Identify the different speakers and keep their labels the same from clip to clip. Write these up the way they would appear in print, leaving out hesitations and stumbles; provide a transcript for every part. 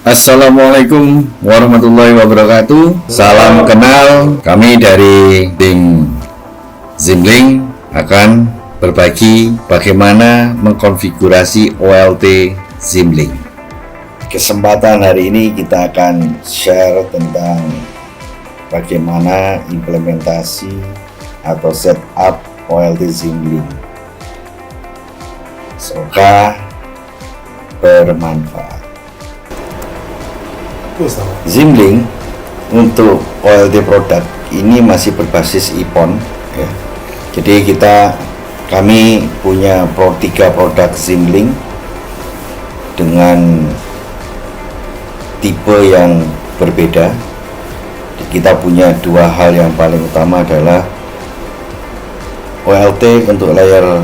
Speaker 1: Assalamualaikum warahmatullahi wabarakatuh. Salam kenal. Kami dari tim Zimlink akan berbagi bagaimana mengkonfigurasi OLT Zimlink. Kesempatan hari ini kita akan share tentang bagaimana implementasi atau setup OLT Zimlink. Semoga bermanfaat. Zimlink untuk OLT produk ini masih berbasis IPON ya. Jadi kami punya tiga produk Zimlink dengan tipe yang berbeda. Kita punya dua hal yang paling utama adalah OLT untuk layer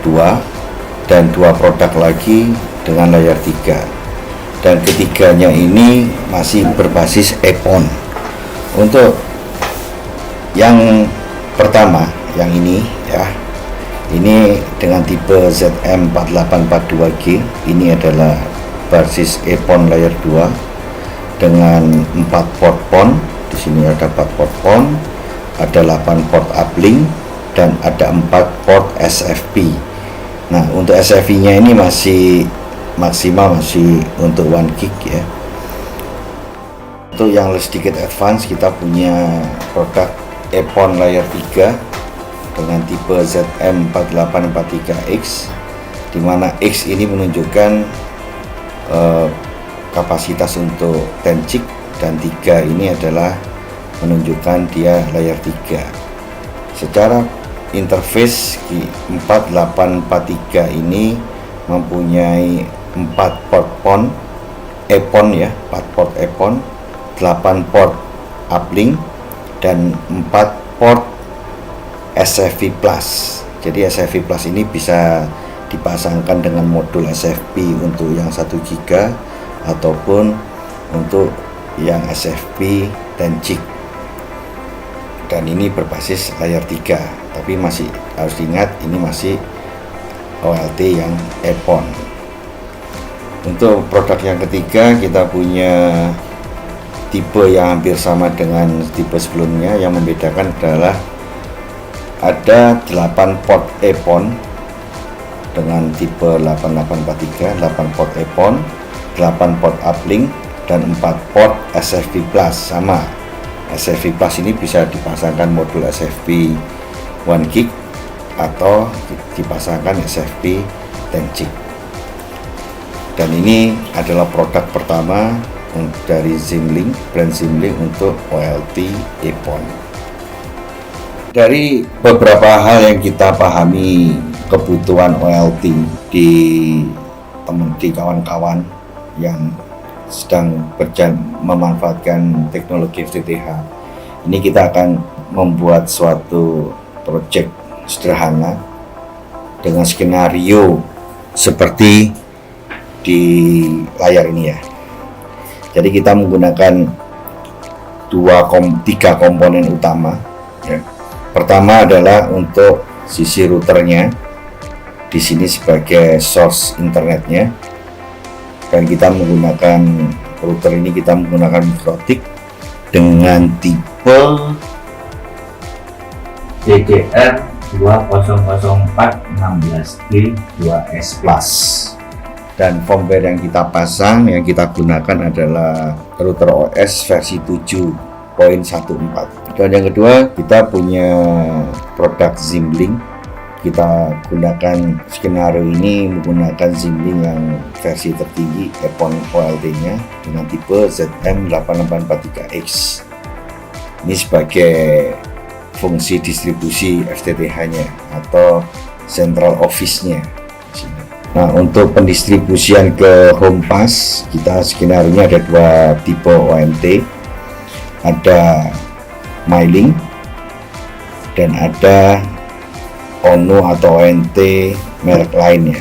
Speaker 1: 2 dan dua produk lagi dengan layer 3. Dan ketiganya ini masih berbasis EPON. Untuk yang pertama, yang ini ya, ini dengan tipe ZM4842G, ini adalah basis EPON layer 2 dengan 4 port PON. Di sini ada 4 port PON, ada 8 port uplink dan ada 4 port SFP. Nah, untuk SFP-nya ini masih maksimal, masih untuk 1 gig ya. Untuk yang sedikit advance, kita punya produk EPON layer 3 dengan tipe ZM4843X, dimana X ini menunjukkan kapasitas untuk 10 chip dan 3 ini adalah menunjukkan dia layer 3. Secara interface 4843 ini mempunyai 4 port PON, EPON ya, 4 port EPON, 8 port uplink dan 4 port SFP Plus. Jadi SFP Plus ini bisa dipasangkan dengan modul SFP untuk yang 1 GB ataupun untuk yang SFP 10 chip. Dan ini berbasis layer 3, tapi masih harus diingat ini masih OLT yang EPON. Untuk produk yang ketiga, kita punya tipe yang hampir sama dengan tipe sebelumnya. Yang membedakan adalah ada 8 port EPON dengan tipe 8843, 8 port EPON, 8 port uplink dan 4 port SFP Plus. Sama, SFP Plus ini bisa dipasangkan modul SFP 1 gig atau dipasangkan SFP 10 chip. Dan ini adalah produk pertama dari Zimlink, brand Zimlink untuk OLT EPON. Dari beberapa hal yang kita pahami kebutuhan OLT di kawan-kawan yang sedang memanfaatkan teknologi FTTH, ini kita akan membuat suatu project sederhana dengan skenario seperti di layar ini ya. Jadi kita menggunakan 3 komponen utama ya. Pertama adalah untuk sisi routernya, di sini sebagai source internetnya, dan kita menggunakan router ini, kita menggunakan Mikrotik dengan tipe DDR 200416B 2S Plus. Dan firmware yang kita pasang, yang kita gunakan adalah router OS versi 7.14. Dan yang kedua, kita punya produk Zimlink. Kita gunakan skenario ini menggunakan Zimlink yang versi tertinggi EPON OLT-nya dengan tipe ZM8843X. Ini sebagai fungsi distribusi FTTH-nya atau central office-nya. Nah, untuk pendistribusian ke home pass, kita skenario-nya ada 2 tipe ONT, ada Mylink dan ada ONU atau ONT merek lainnya.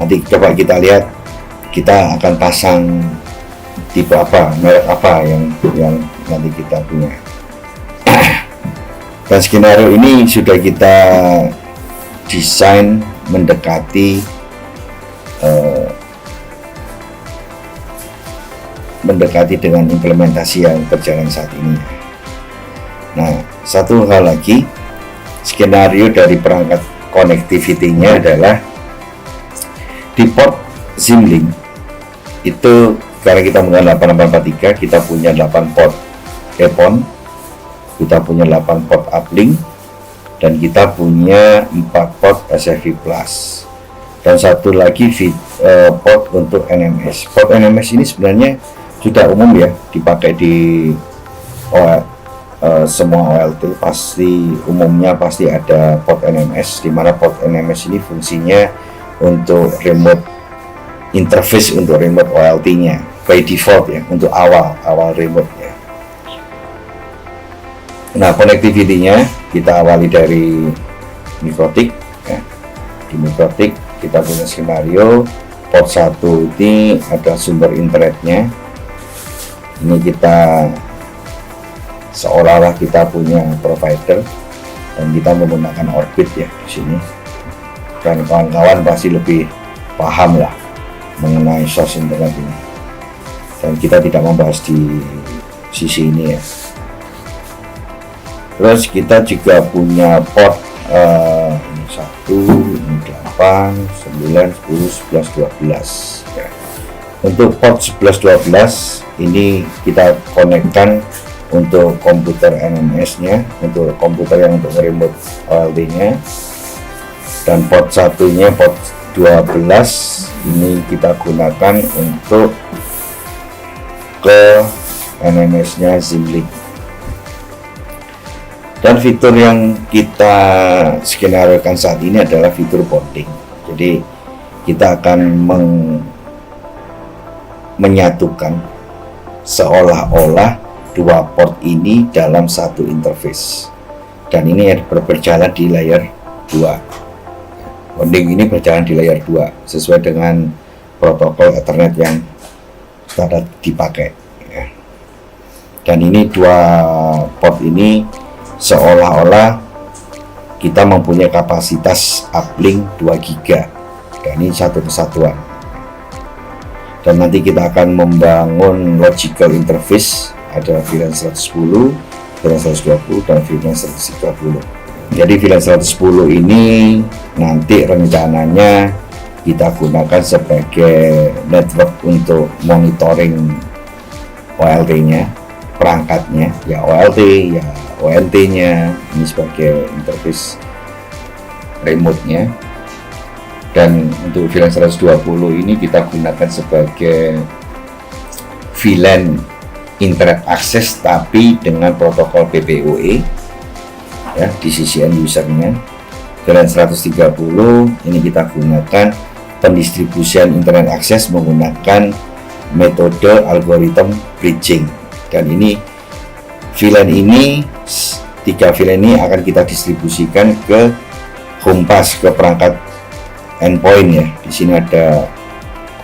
Speaker 1: Nanti coba kita lihat, kita akan pasang tipe apa, merek apa yang nanti kita punya. Dan skenario ini sudah kita desain mendekati mendekati dengan implementasi yang berjalan saat ini. Nah, satu hal lagi, skenario dari perangkat connectivity-nya adalah di port SIM-Link itu, karena kita menggunakan 8843, kita punya 8 port EPON, kita punya 8 port uplink, dan kita punya 4 port SFP Plus, dan satu lagi port untuk NMS. Port NMS ini sebenarnya sudah umum ya, dipakai di semua OLT. Pasti umumnya pasti ada port NMS, di mana port NMS ini fungsinya untuk remote interface, untuk remote OLT-nya by default ya, untuk awal remote ya. Nah, connectivity-nya kita awali dari mikrotik ya. Di mikrotik kita punya skenario port 1 ini ada sumber internetnya. Ini kita seolah-olah kita punya provider dan kita menggunakan orbit ya di sini. Dan kawan-kawan pasti lebih paham lah mengenai source internet ini. Dan kita tidak membahas di sisi ini ya. Terus kita juga punya port ini 1, ini 8, 9, 10, 11, 12 ya. Untuk port 11, 12 ini kita konekkan untuk komputer NMS nya, untuk komputer yang untuk remote OLT nya. Dan port satunya, port 12 ini kita gunakan untuk ke NMS nya SIM-Link. Dan fitur yang kita skenariokan saat ini adalah fitur bonding. Jadi kita akan menyatukan seolah-olah dua port ini dalam satu interface. Dan ini berjalan di layer 2. Bonding ini berjalan di layer 2 sesuai dengan protokol Ethernet yang standar dipakai ya. Dan ini dua port ini seolah-olah kita mempunyai kapasitas uplink 2 GB, dan ini satu kesatuan. Dan nanti kita akan membangun logical interface, ada VLAN 110, VLAN 120, dan VLAN 130. Jadi VLAN 110 ini nanti rencananya kita gunakan sebagai network untuk monitoring OLT-nya, perangkatnya ya, OLT ya, ONT-nya ini sebagai interface remote-nya. Dan untuk VLAN 120 ini kita gunakan sebagai VLAN internet access tapi dengan protokol PPOE ya, di sisi end usernya. VLAN 130 ini kita gunakan pendistribusian internet access menggunakan metode algoritma bridging. Dan ini VLAN ini, 3 VLAN ini akan kita distribusikan ke home pass, ke perangkat endpoint ya. Di sini ada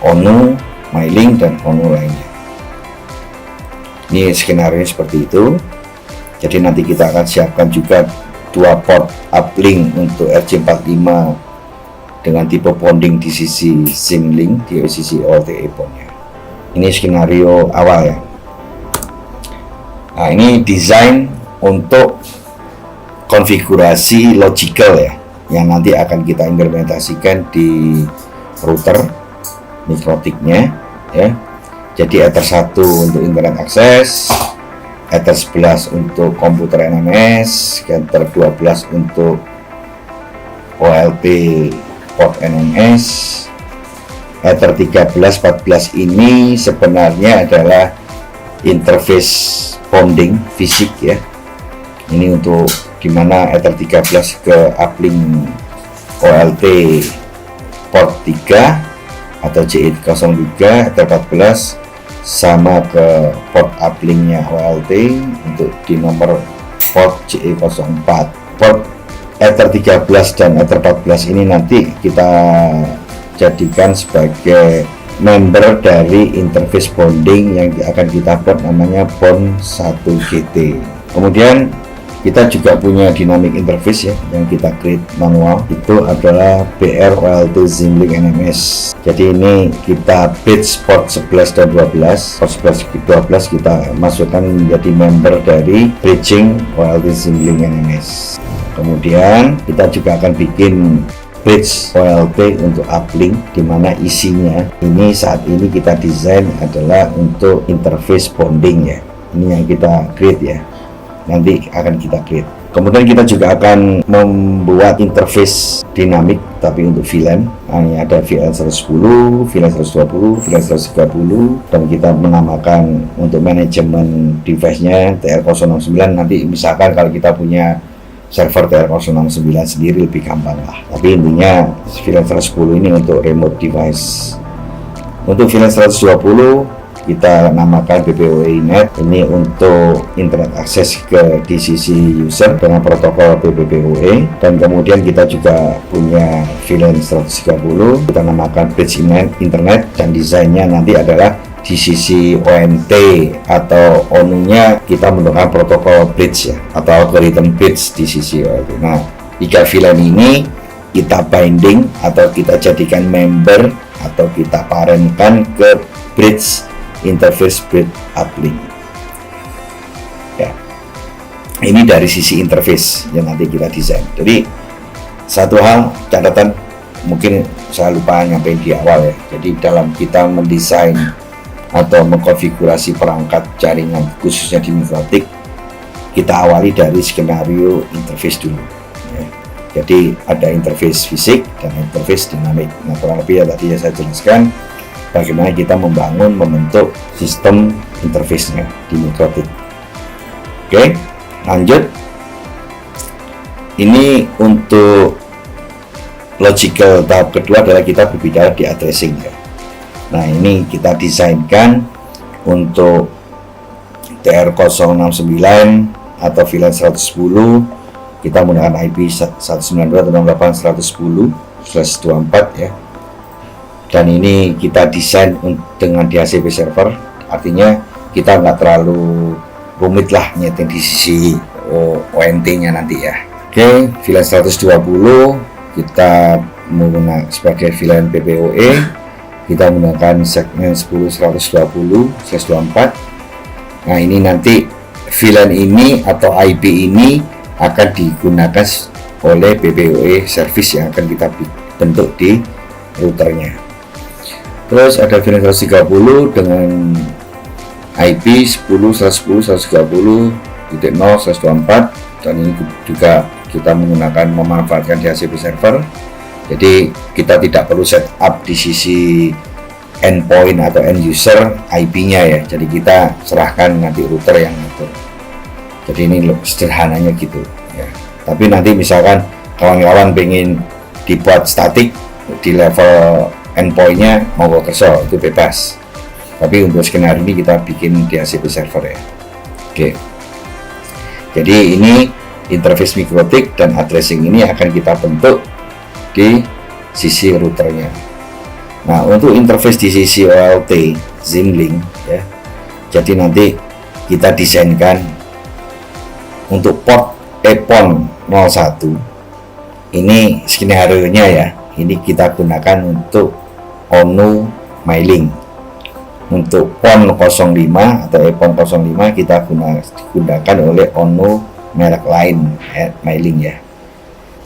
Speaker 1: ONU, MyLink, dan ONU lainnya. Ini skenario seperti itu. Jadi nanti kita akan siapkan juga 2 port uplink untuk RJ45 dengan tipe bonding di sisi SIM-Link, di sisi OLT EPON-nya. Ini skenario awal ya. Nah, ini desain untuk konfigurasi logical ya, yang nanti akan kita implementasikan di router mikrotiknya ya. Jadi Ether 1 untuk internet akses, Ether 11 untuk komputer NMS, Ether 12 untuk OLT port NMS. Ether 13, 14 ini sebenarnya adalah interface bonding fisik ya. Ini untuk dimana Ether 13 ke uplink OLT port 3 atau JE03, Ether 14 sama ke port uplinknya OLT untuk di nomor port JE04. Port Ether 13 dan Ether 14 ini nanti kita jadikan sebagai member dari interface bonding yang akan kita buat, namanya bond 1GT. Kemudian Kita juga punya dynamic interface ya, yang kita create manual, itu adalah BR OLT Ximlink NMS. Jadi ini kita bridge port 11 dan 12. Port 11 kita masukkan menjadi member dari bridging OLT Ximlink NMS. Kemudian kita juga akan bikin bridge OLT untuk uplink, di mana isinya ini saat ini kita desain adalah untuk interface bonding ya. Ini yang kita create ya, nanti akan kita create. Kemudian kita juga akan membuat interface dinamik tapi untuk VLAN. Nah, ini ada VLAN 110, VLAN 120, VLAN 130, dan kita menamakan untuk manajemen device-nya TR069. Nanti misalkan kalau kita punya server TR069 sendiri lebih gampang lah. Tapi intinya VLAN 110 ini untuk remote device. Untuk VLAN 120 kita namakan BBOE Net, ini untuk internet akses ke DCC user dengan protokol BBOE. Dan kemudian kita juga punya VLAN 130, kita namakan Bridge Internet, dan desainnya nanti adalah DCC ONT atau ONU-nya kita menggunakan protokol bridge ya, atau algorithm bridge DCC ONT. Nah, 3 VLAN ini kita binding atau kita jadikan member atau kita parentkan ke bridge interface bridge uplink ya. Ini dari sisi interface yang nanti kita desain. Jadi satu hal catatan mungkin saya lupa nyampein di awal ya. Jadi dalam kita mendesain atau mengkonfigurasi perangkat jaringan khususnya di mikrotik, kita awali dari skenario interface dulu ya. Jadi ada interface fisik dan interface dinamik. Nah, kurang lebih ya tadi ya saya jelaskan bagaimana kita membentuk sistem interface-nya di mikrotik. Oke, lanjut. Ini untuk logical tahap kedua adalah kita berbicara di addressing ya. Nah, ini kita desainkan untuk TR069 atau VLAN 110, kita menggunakan IP 192.168.110/24 ya. Dan ini kita desain dengan DHCP server, artinya kita nggak terlalu rumit lah nyeting di sisi ONT-nya nanti ya. Oke, VLAN 120 kita menggunakan sebagai VLAN BBOE, kita menggunakan segmen 10.120/24. Nah, ini nanti VLAN ini atau IP ini akan digunakan oleh BBOE service yang akan kita bentuk di routernya. Terus ada VLAN 130 dengan IP 10.110.130.0/124, dan ini juga kita memanfaatkan DHCP server. Jadi kita tidak perlu setup di sisi endpoint atau end user IP-nya ya. Jadi kita serahkan nanti router yang ngatur. Jadi ini sederhananya gitu ya. Tapi nanti misalkan kawan-kawan pengen dibuat statik di level endpoint-nya mau kerso, itu bebas. Tapi untuk skenario ini kita bikin DHCP server ya. Oke. Jadi ini interface mikrotik dan addressing ini akan kita bentuk di sisi routernya. Nah, untuk interface di sisi OLT Ximlink ya. Jadi nanti kita desainkan untuk port EPON 01. Ini skenario-nya ya. Ini kita gunakan untuk ONU MyLink. Untuk PON 05 atau EPON 05 kita digunakan oleh ONU merek lain MyLink ya.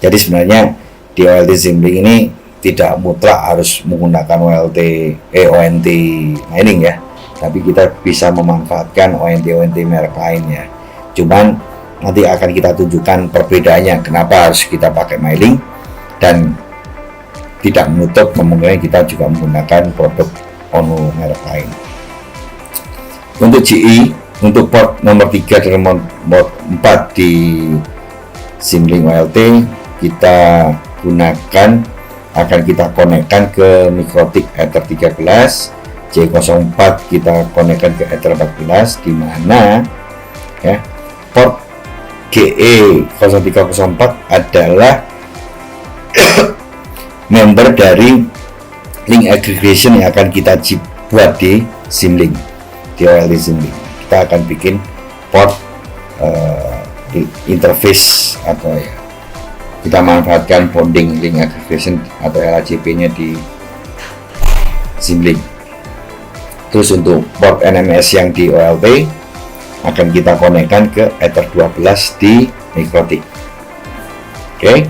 Speaker 1: Jadi sebenarnya di OLT Ximlink ini tidak mutlak harus menggunakan ONT MyLink ya. Tapi kita bisa memanfaatkan ONT merek lain ya. Cuman nanti akan kita tunjukkan perbedaannya kenapa harus kita pakai MyLink, dan tidak menutup kemungkinan kita juga menggunakan produk ONU merek lain. Untuk GE, untuk port nomor 3 dan nomor 4 di Ximlink OLT kita gunakan, akan kita konekkan ke Mikrotik Ether 13, J04 kita konekkan ke Ether 14, di mana ya port GE 0304 adalah member dari link aggregation yang akan kita buat di Ximlink, di OLT Ximlink. Kita akan bikin port interface atau ya kita manfaatkan bonding link aggregation atau LAJP nya di Simlink. Terus untuk port NMS yang di OLT akan kita konekkan ke Ether 12 di Mikrotik. Oke,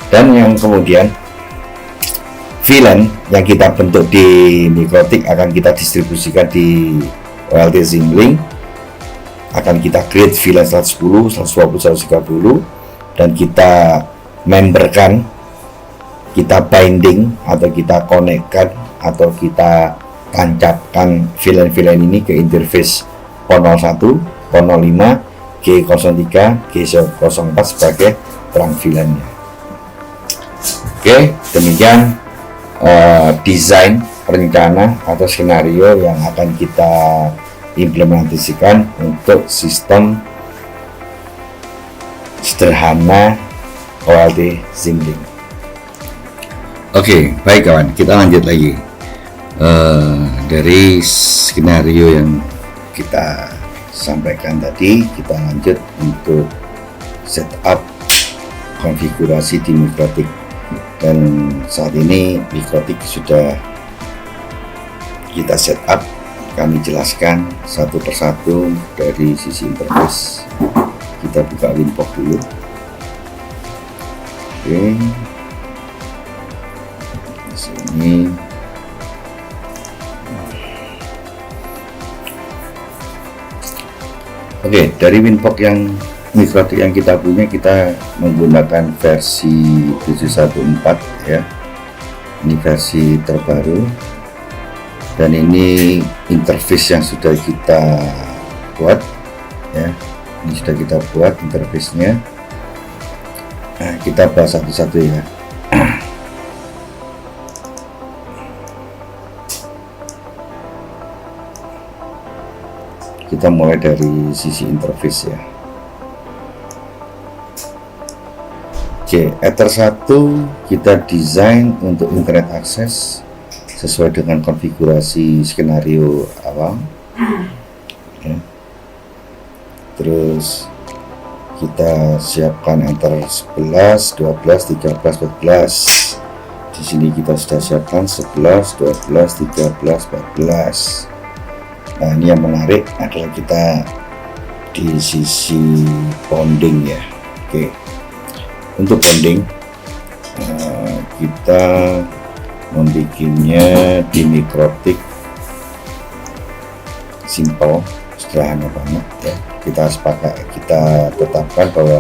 Speaker 1: dan yang kemudian VLAN yang kita bentuk di Mikrotik akan kita distribusikan di OLT Simlink. Akan kita create VLAN 110, 120, 130 dan kita memberkan, kita binding atau kita konekkan atau kita tancapkan VLAN ini ke interface port 01, port 05, G03, G04 sebagai terang VLAN-nya. Oke, demikian desain rencana atau skenario yang akan kita implementasikan untuk sistem sederhana OLT Simlink. Oke, baik kawan, kita lanjut lagi. Dari skenario yang kita sampaikan tadi, kita lanjut untuk setup konfigurasi di Mikrotik. Dan saat ini Mikrotik sudah kita setup. Kami jelaskan satu persatu dari sisi interface. Kita buka Winbox dulu. Oke, di sini oke, dari Winbox yang Mikrotik yang kita punya, kita menggunakan versi 714 ya. Ini versi terbaru dan ini interface yang sudah kita buat ya. Ini sudah kita buat interface-nya. Nah, kita bahas satu-satu ya. Kita mulai dari sisi interface ya. Oke, Ether 1 kita desain untuk internet akses sesuai dengan konfigurasi skenario awal ya. Terus kita siapkan Ether 11, 12, 13, 14. Di sini kita sudah siapkan 11, 12, 13, 14. Nah, ini yang menarik adalah kita di sisi bonding ya. Oke, untuk bonding kita membuatnya di Mikrotik simple, sederhana banget ya. Kita tetapkan bahwa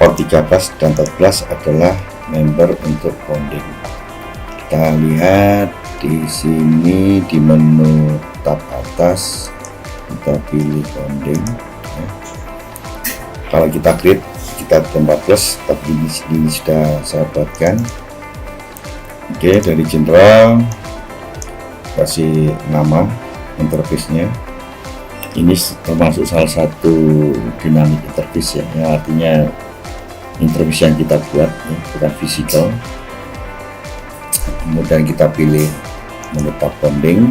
Speaker 1: port 13 dan 14 adalah member untuk bonding. Kita lihat di sini di menu tab atas, kita pilih bonding ya. Kalau kita create, kita 14, tapi ini sudah saya buatkan. Oke, dari general kasih nama interface-nya. Ini termasuk salah satu dynamic interface ya, yang artinya interface yang kita buat ya, bukan physical. Kemudian kita pilih menu tab bonding,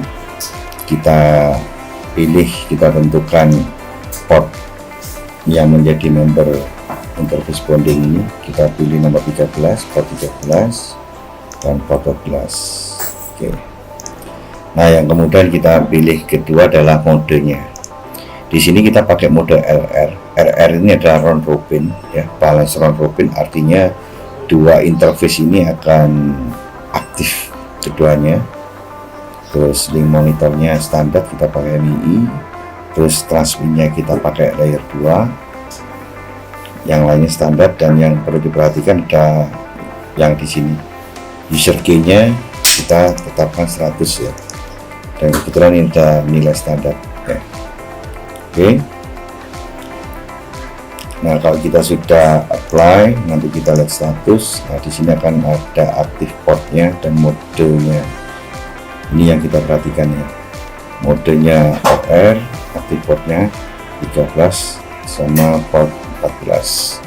Speaker 1: kita pilih, kita tentukan port yang menjadi member interface bonding ini. Kita pilih nomor 13, port 13 dan port 14. Oke. Nah, yang kemudian kita pilih kedua adalah modenya. Di sini kita pakai mode RR. RR ini adalah round robin ya, balance round robin, artinya dua interface ini akan aktif keduanya. Terus link monitornya standar kita pakai MII. Terus transmitnya kita pakai layer 2. Yang lainnya standar, dan yang perlu diperhatikan ada yang di sini user key-nya kita tetapkan 100 ya. Dan kebetulan ini ada nilai standar ya. Oke. Nah, kalau kita sudah apply, nanti kita lihat status. Nah, di sini akan ada aktif portnya dan modenya. Ini yang kita perhatikan ya. Modenya OR, aktif portnya 13 sama port 14.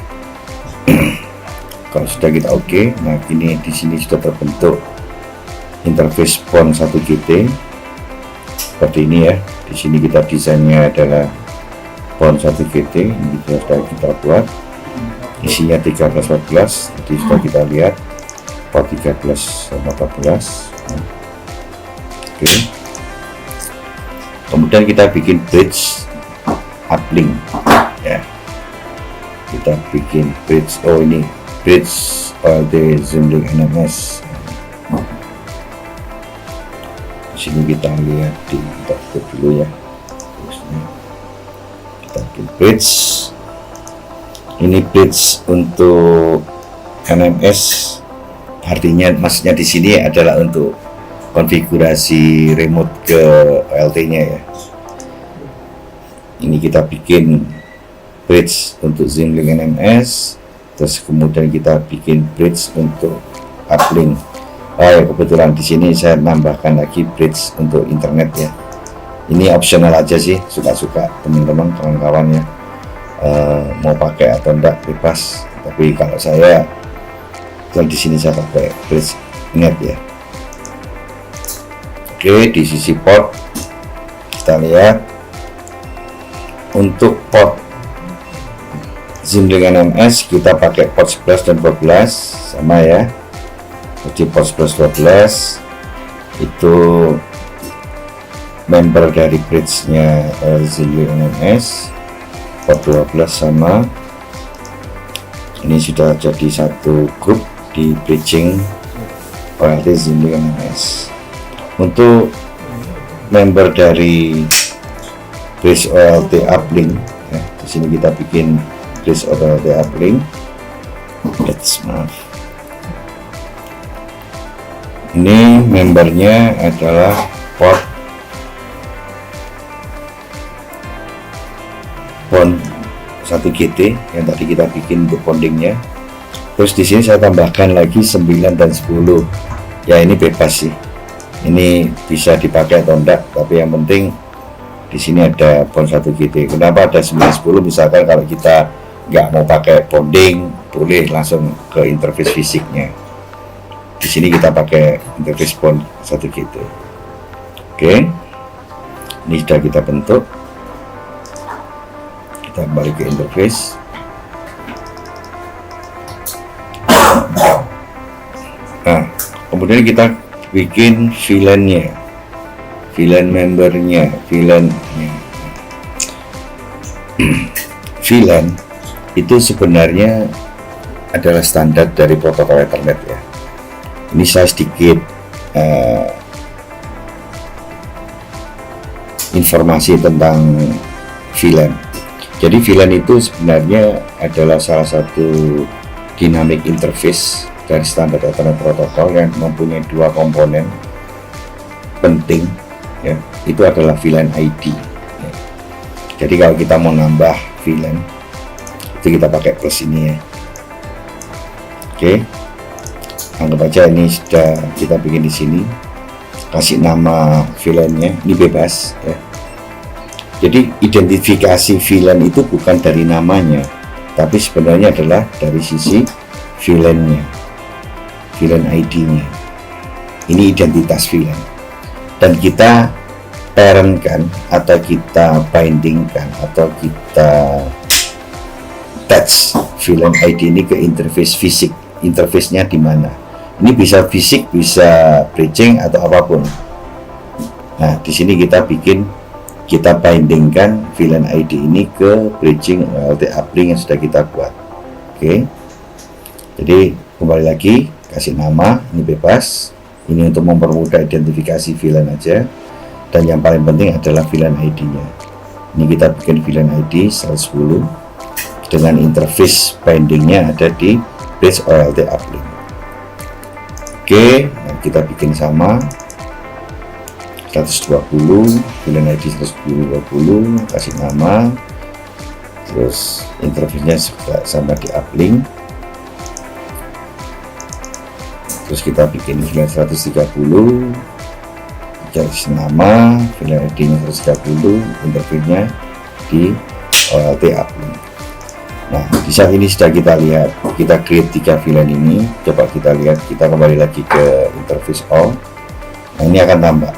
Speaker 1: Kalau sudah kita oke, nah ini di sini sudah terbentuk interface port 1GT seperti ini ya. Di sini kita desainnya adalah pon 1GT ini sudah kita buat, isinya 13-14, jadi sudah kita lihat port 13 sama 14. Oke, kemudian kita bikin bridge uplink ya, kita bikin bridge, ini bridge OLT ZoomLink NMS. Sini kita lihat kita tutup dulu ya, terusnya kita bikin bridge. Ini bridge untuk NMS, artinya maksudnya di sini adalah untuk konfigurasi remote ke OLT-nya ya. Ini kita bikin bridge untuk ZoomLink NMS, terus kemudian kita bikin bridge untuk uplink. Ya, kebetulan di sini saya nambahkan lagi bridge untuk internet ya. Ini optional aja sih, suka-suka teman-teman, kawan-kawan ya. Mau pakai atau enggak bebas. Tapi kalau saya, di sini saya pakai bridge net ya. Oke, di sisi port kita lihat untuk port ZoomLink NMS kita pakai port 11 dan 12 sama ya. Jadi port 11-12 itu member dari bridge-nya ZoomLink NMS, port 12 sama. Ini sudah jadi satu grup di bridging OLT ZoomLink NMS. Untuk member dari bridge OLT uplink ya, di sini kita bikin bridge OLT uplink. Ini membernya adalah port pon 1GT yang tadi kita bikin untuk bondingnya. Terus di sini saya tambahkan lagi 9 dan 10 ya, ini bebas sih, ini bisa dipakai atau enggak, tapi yang penting di sini ada pon 1GT. Kenapa ada 9 10? Misalkan kalau kita nggak mau pakai bonding, boleh langsung ke interface fisiknya. Di sini kita pakai interface pon 1GT. Oke, ini sudah kita bentuk. Kita kembali ke interface. Nah, kemudian kita bikin VLAN-nya, VLAN membernya, VLAN-nya. VLAN itu sebenarnya adalah standar dari protokol Ethernet ya. Ini saya sedikit informasi tentang VLAN. Jadi VLAN itu sebenarnya adalah salah satu dynamic interface dari standar Ethernet protokol yang mempunyai dua komponen penting ya. Itu adalah VLAN ID ya. Jadi kalau kita mau nambah VLAN itu kita pakai plus ini ya. Oke, anggap aja ini sudah kita bikin di sini, kasih nama VLAN-nya, ini bebas ya. Jadi identifikasi VLAN itu bukan dari namanya, tapi sebenarnya adalah dari sisi VLAN-nya, VLAN ID-nya. Ini identitas VLAN, dan kita parent-kan atau kita binding-kan atau kita attach VLAN ID ini ke interface fisik. Interface-nya di mana? Ini bisa fisik, bisa bridging atau apapun. Nah, di sini kita bindingkan VLAN ID ini ke bridging OLT uplink yang sudah kita buat. Oke. Jadi kembali lagi, kasih nama, ini bebas. Ini untuk mempermudah identifikasi VLAN aja. Dan yang paling penting adalah VLAN ID-nya. Ini kita bikin VLAN ID 110 dengan interface bindingnya ada di bridge OLT uplink. Oke, nah kita bikin sama 120 VLAN ID 120, kasih nama, terus interface-nya juga sama di uplink. Terus kita bikin VLAN 130, kasih nama, VLAN ID-nya 130, interface-nya di OLT uplink. Nah, di saat ini sudah kita lihat, kita create 3 VLAN ini. Coba kita lihat, kita kembali lagi ke interface all. Nah, ini akan tambah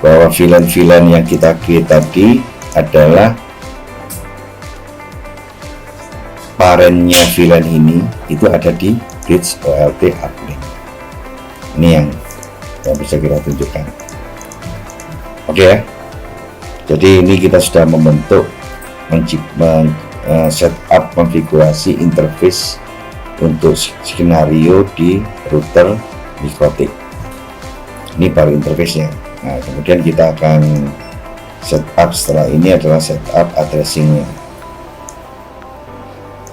Speaker 1: bahwa VLAN-VLAN yang kita create tadi adalah parennya VLAN ini itu ada di bridge OLT uplink. Ini yang bisa kita tunjukkan. Oke ya. Jadi ini kita sudah membentuk setup konfigurasi interface untuk skenario di router Mikrotik. Ini baru interface-nya. Nah, kemudian kita akan setup setelah ini adalah setup addressing-nya.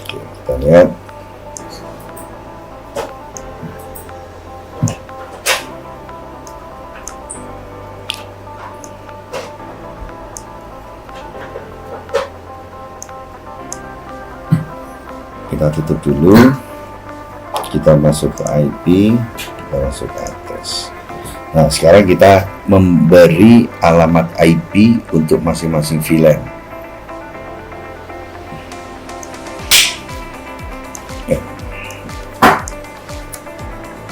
Speaker 1: Oke, kita lihat. Kita tutup dulu, kita masuk ke IP, kita masuk ke address. Nah, sekarang kita memberi alamat IP untuk masing-masing VLAN. Ya.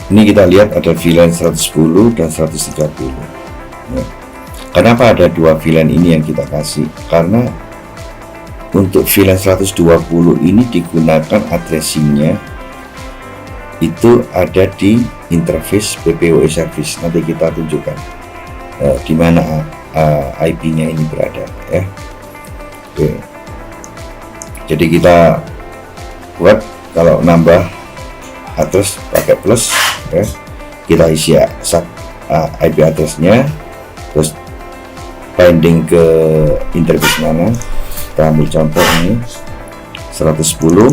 Speaker 1: Ini kita lihat ada VLAN 110 dan 130. Ya. Kenapa ada dua VLAN ini yang kita kasih? Karena untuk VLAN 120 ini digunakan addressing-nya itu ada di interface BPOE service. Nanti kita tunjukkan di mana IP-nya ini berada ya. Oke. Jadi kita buat kalau nambah address pakai plus ya. Kita isi IP address-nya, terus binding ke interface mana. Kita ambil contoh ini 110.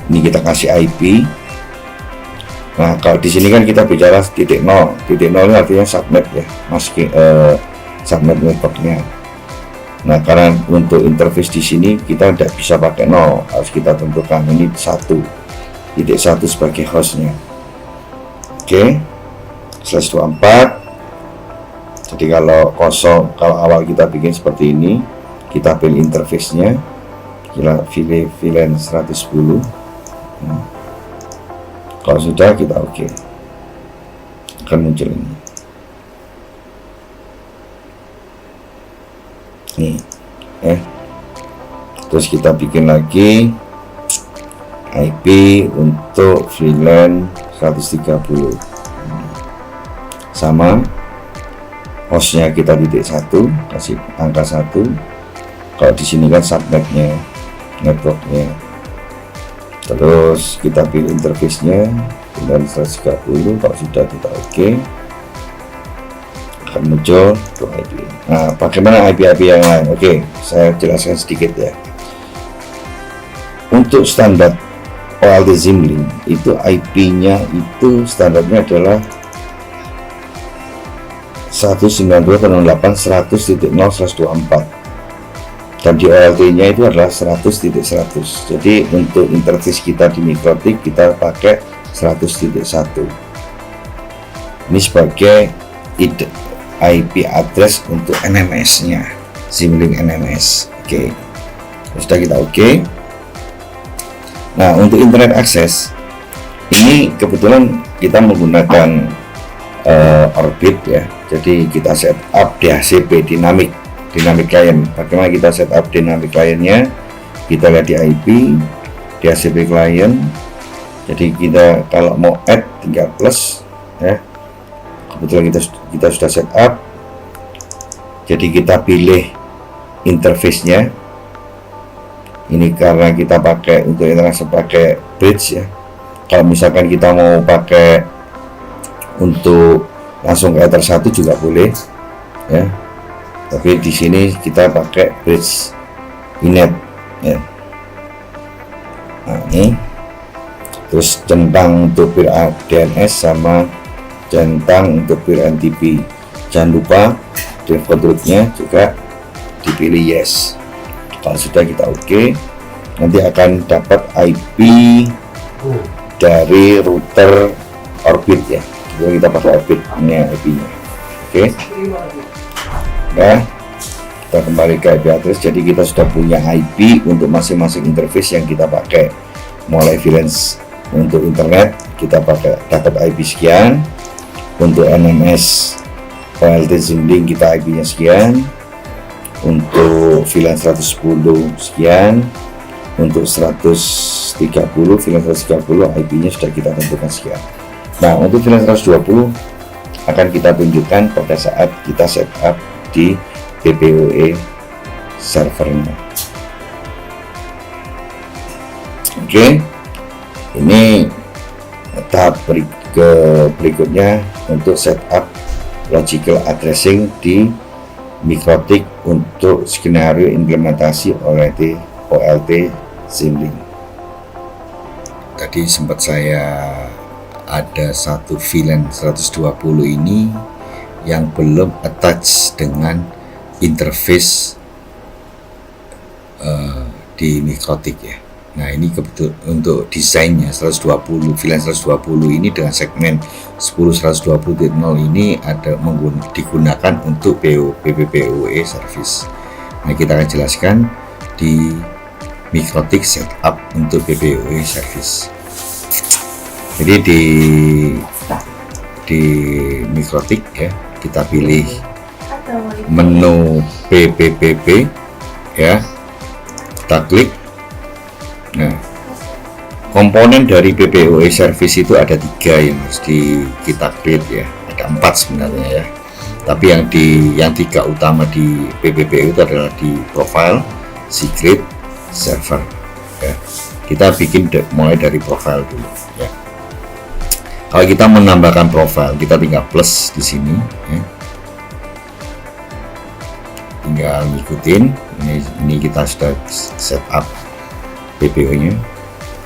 Speaker 1: Ini kita kasih IP. Nah, kalau di sini kan kita bicara titik nol. Titik nol ini artinya subnet ya, masking subnet networknya. Nah, karena untuk interface di sini kita tidak bisa pakai nol, harus kita tentukan ini 1 titik 1 sebagai hostnya. Oke, /24. Jadi kalau kosong, kalau awal kita bikin seperti ini, kita pilih interface-nya, kita pilih VLAN 110. Kalau sudah kita oke, akan muncul ini. Nih, terus kita bikin lagi IP untuk VLAN 130. Sama, hostnya kita titik 1, kasih angka 1. Kalau di sini kan subnetnya, networknya. Terus kita pilih interface-nya dengan 130. Kalau sudah kita oke, akan muncul untuk IP. Nah, bagaimana IP-IP yang lain? Oke, saya jelaskan sedikit ya. Untuk standar OLT Zimlink itu IP-nya itu standarnya adalah 192.168.100.0/124. Dan di OLT-nya itu adalah 100.100. Jadi untuk interface kita di Mikrotik kita pakai 100.1. Ini sebagai IP address untuk NMS-nya, Zimlink NMS. Oke, sudah kita oke. Nah, untuk internet akses ini kebetulan kita menggunakan Orbit ya. Jadi kita setup DHCP dynamic client. Bagaimana kita setup dynamic client-nya? Kita lihat di IP DHCP client. Jadi kita kalau mau add tinggal plus ya. Kebetulan kita sudah setup. Jadi kita pilih interface-nya. Ini karena kita pakai untuk internet sebagai bridge ya. Kalau misalkan kita mau pakai untuk langsung ke Ether 1 juga boleh ya. Tapi di sini kita pakai bridge inet ya. Nah, ini terus centang untuk peer DNS sama centang untuk peer NTP. Jangan lupa default route-nya juga dipilih yes. Kalau sudah kita oke, nanti akan dapat IP dari router Orbit ya. Jadi kita pakai Orbit ini IP-nya. Oke. Nah, kita kembali ke IP address. Jadi kita sudah punya IP untuk masing-masing interface yang kita pakai. Mulai VLAN untuk internet kita pakai dapat IP sekian. Untuk NMS OLT Zimlink kita IP-nya sekian. Untuk VLAN 110 sekian. untuk 130 VLAN 130 IP-nya sudah kita tentukan sekian. Nah, untuk VLAN 120 akan kita tunjukkan pada saat kita setup di PPOE servernya. Oke, ini tahap berikutnya untuk setup logical addressing di Mikrotik untuk skenario implementasi OLT Zimlink. Tadi sempat saya ada satu VLAN 120 ini yang belum attach dengan interface di Mikrotik ya. Nah, ini kebetulan untuk desainnya 120 VLAN 120 ini dengan segmen 10.120.0 ini digunakan untuk PPPoE service. Nah, kita akan jelaskan di Mikrotik setup untuk PPPoE service. Jadi di Mikrotik ya, kita pilih menu PPPP ya, kita klik. Nah, komponen dari PPOE service itu ada 3 yang harus kita create ya, ada 4 sebenarnya ya, tapi yang 3 utama di PPPoE itu adalah di profile, secret, server ya. Kita bikin mulai dari profile dulu ya. Kalau kita menambahkan profile, kita tinggal plus di sini ya. Tinggal ngikutin ini kita sudah setup PPO nya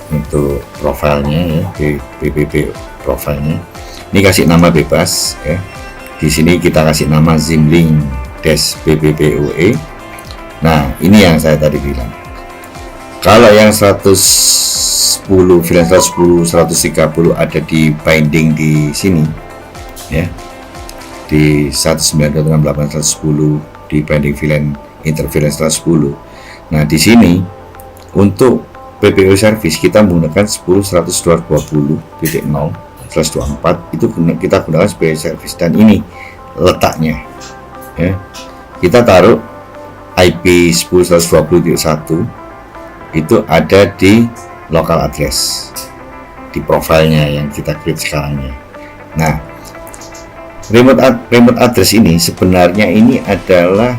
Speaker 1: untuk profilnya ya, PPP profilnya. Ini kasih nama bebas ya. Di sini kita kasih nama Zimlink PPPoE. Nah, ini yang saya tadi bilang. Kalau yang 110 VLAN 110 130 ada di binding di sini ya, di 192.168.110 di binding VLAN interVLAN 110. Nah, di sini untuk PPOE service kita menggunakan 10.120.0/24 itu kita gunakan sebagai service, dan ini letaknya ya. Kita taruh IP 10.120.1 itu ada di local address di profilnya yang kita create sekarang ya. Nah, remote address ini sebenarnya ini adalah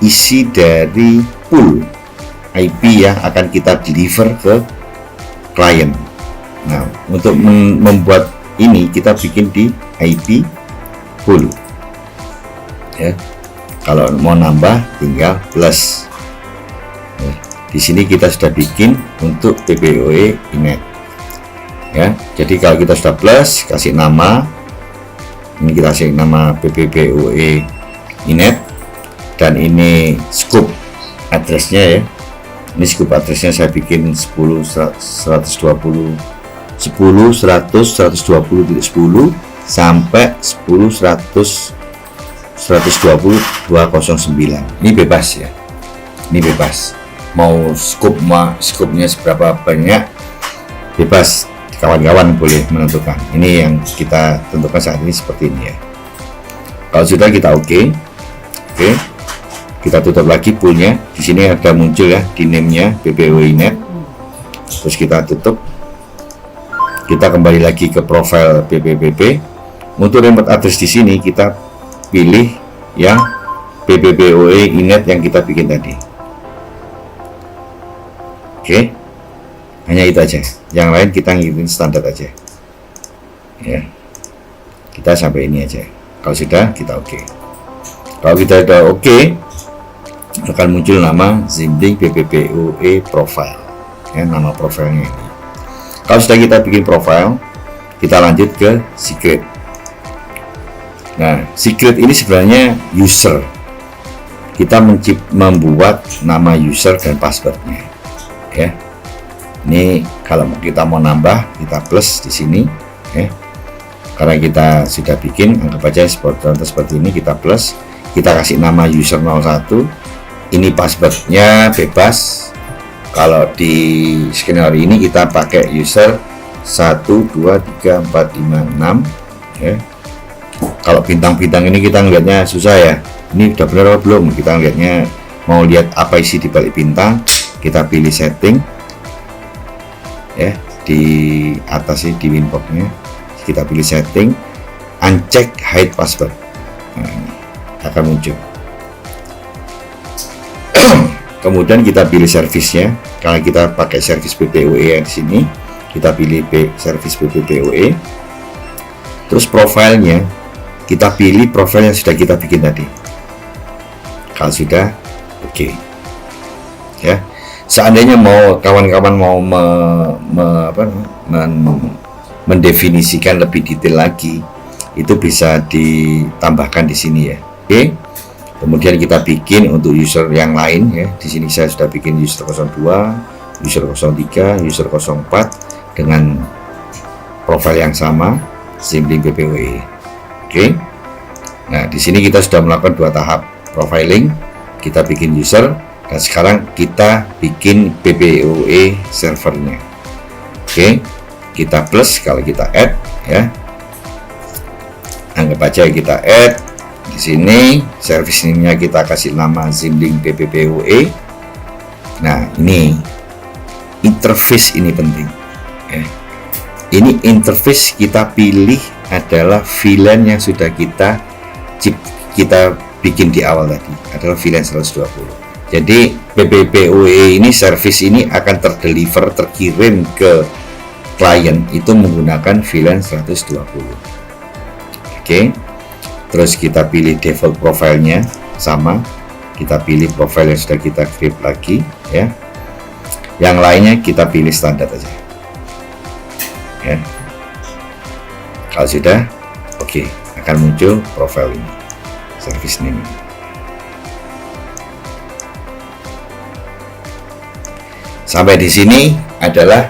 Speaker 1: isi dari pool IP yang akan kita deliver ke klien. Nah, untuk membuat ini kita bikin di IP pool ya. Kalau mau nambah tinggal plus ya. Di sini kita sudah bikin untuk PPOE inet ya. Jadi kalau kita sudah plus, kasih nama, ini kita kasih nama PPPoE inet, dan ini scope addressnya ya. Ini scope addressnya saya bikin 10.120.10 sampai 10.120.209. Ini bebas ya, ini bebas. Mau scope-nya seberapa banyak bebas, kawan-kawan boleh menentukan. Ini yang kita tentukan saat ini seperti ini ya. Kalau sudah kita oke. Kita tutup lagi poolnya. Di sini ada muncul ya di name-nya PPOE net. Terus kita tutup. Kita kembali lagi ke profile PPPP. Untuk remote address di sini kita pilih yang PPPoE inet yang kita bikin tadi. Oke. Hanya itu aja. Yang lain kita ngikutin standar aja. Ya. Kita sampai ini aja. Kalau sudah kita oke. Kalau kita sudah oke, akan muncul nama Zimlink PPPoE profile ya, nama profilnya ini. Kalau sudah kita bikin profile, kita lanjut ke secret. Nah, secret ini sebenarnya user. Kita membuat nama user dan passwordnya ya. Ini kalau kita mau nambah, kita plus di sini ya. Karena kita sudah bikin, anggap aja seperti ini, kita plus, kita kasih nama user 01. Ini passwordnya bebas. Kalau di skenario ini kita pakai user 123456 ya. Kalau bintang-bintang ini kita ngelihatnya susah ya. Ini udah benar atau belum? Kita ngelihatnya, mau lihat apa isi di balik bintang, kita pilih setting, ya, di atas sih di winbox-nya. Kita pilih setting, uncheck hide password. Nah, ini akan muncul. Kemudian kita pilih servisnya. Karena kita pakai servis BPOE di sini, kita pilih servis BPOE. Terus profilnya, kita pilih profil yang sudah kita bikin tadi. Kalau sudah, oke. Ya, seandainya mau kawan-kawan mau mendefinisikan lebih detail lagi, itu bisa ditambahkan di sini ya. Oke. Kemudian kita bikin untuk user yang lain ya. Di sini saya sudah bikin user 02, user 03, user 04 dengan profil yang sama, Zimlink BPOE. Oke. Nah, di sini kita sudah melakukan 2 tahap profiling. Kita bikin user dan sekarang kita bikin BPOE servernya. Oke. Kita plus kalau kita add ya. Anggap aja kita add. Di sini service name-nya kita kasih nama Zimlink BPOE. Nah, ini interface ini penting ya. Ini interface kita pilih adalah VLAN yang sudah kita bikin di awal tadi, adalah VLAN 120. Jadi BPOE ini service ini akan terkirim ke klien itu menggunakan VLAN 120. Oke. Terus kita pilih default profilnya sama, kita pilih profil yang sudah kita create lagi ya. Yang lainnya kita pilih standar aja ya. Kalau sudah oke, akan muncul profil ini, service name. Sampai di sini adalah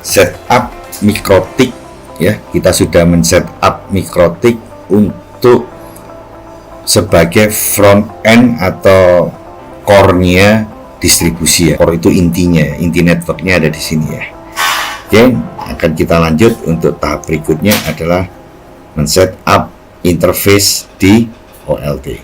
Speaker 1: setup MikroTik ya. Kita sudah men-setup MikroTik untuk sebagai front end atau core-nya distribusi ya. Core itu intinya, inti networknya ada di sini ya. Oke, akan kita lanjut untuk tahap berikutnya adalah men-setup interface di OLT.